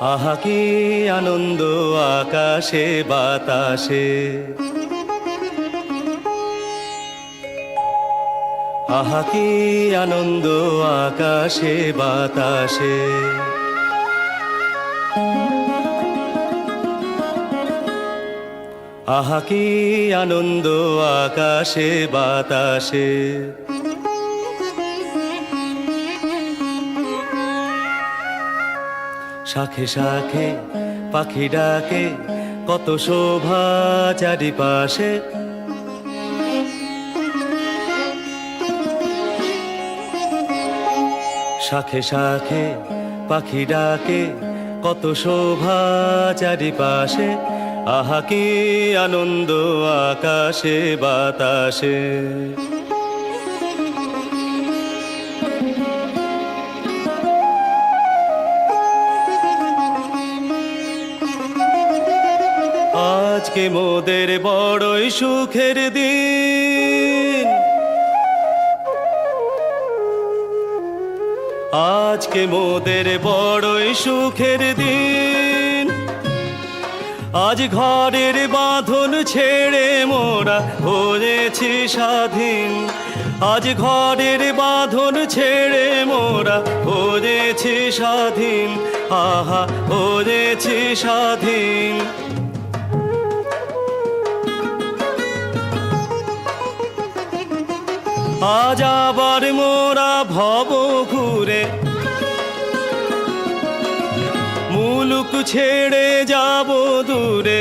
আহা কি আনন্দ আকাশে বাতাসে, আহা কি আনন্দ আকাশে বাতাসে। আহা কি আনন্দ আকাশে বাতাসে। শাখে শাখে পাখি ডাকে, কত শোভা চারিপাশে। শাখে শাখে পাখি ডাকে, কত শোভা চারিপাশে। আহা কি আনন্দ আকাশে বাতাসে। আজকে মোদের বড়ই সুখের দিন, আজকে মোদের বড়ই সুখের দিন। আজ ঘরের বাঁধন ছেড়ে মোরা হয়েছি স্বাধীন। আজ ঘরের বাঁধন ছেড়ে মোরা হয়েছি স্বাধীন। আহা হয়েছি স্বাধীন। আজ আবার মোরা ভব ঘুরে মুলুক ছেড়ে যাব দূরে।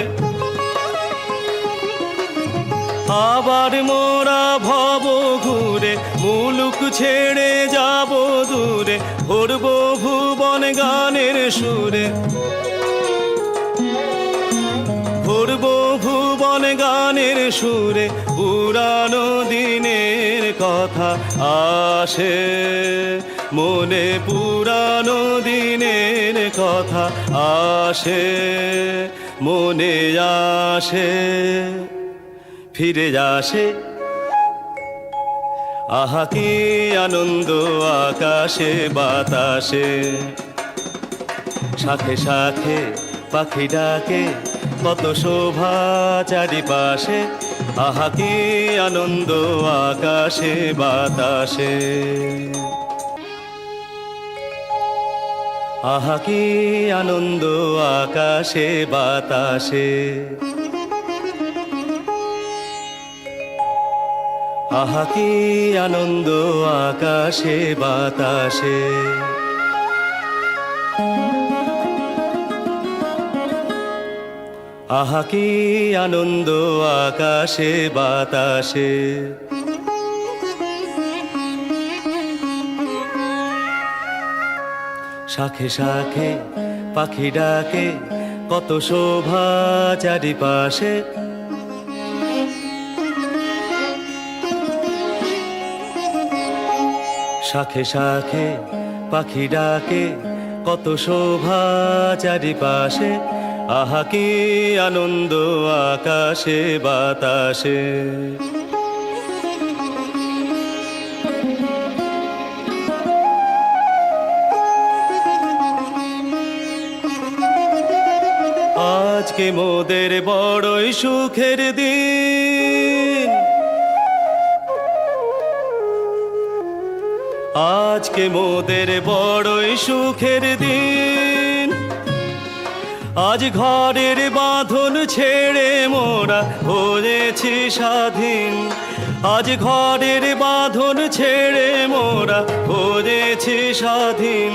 আবার মোরা ভব ঘুরে মুলুক ছেড়ে যাব দূরে। ভরব ভুবন গানের সুরে, ভরব ভুবন গানের সুরে। পুরানো দিনের কথা আসে মনে, পুরানো দিনের কথা আসে মনে আসে, ফিরে আসে। আহা কি আনন্দ আকাশে বাতাসে। শাখে শাখে পাখি ডাকে, কত শোভা চারিপাশে। আহা কি আনন্দ আকাশে বাতাসে। আহা কি আনন্দ আকাশে বাতাসে। আহা কি আনন্দ আকাশে বাতাসে। আহা কি আনন্দ আকাশে বাতাসে। শাখে শাখে পাখি ডাকে, কত শোভা চারিপাশে। শাখে শাখে পাখি ডাকে, কত শোভা চারিপাশে। আহা কি আনন্দ আকাশে বাতাসে। আজকে মোদের বড়ই সুখের দিন, আজকে মোদের বড়ই সুখের দিন। আজ ঘরের বাঁধন ছেড়ে মোরা হয়েছি স্বাধীন। আজ ঘরের বাঁধন ছেড়ে মোরা হয়েছি স্বাধীন।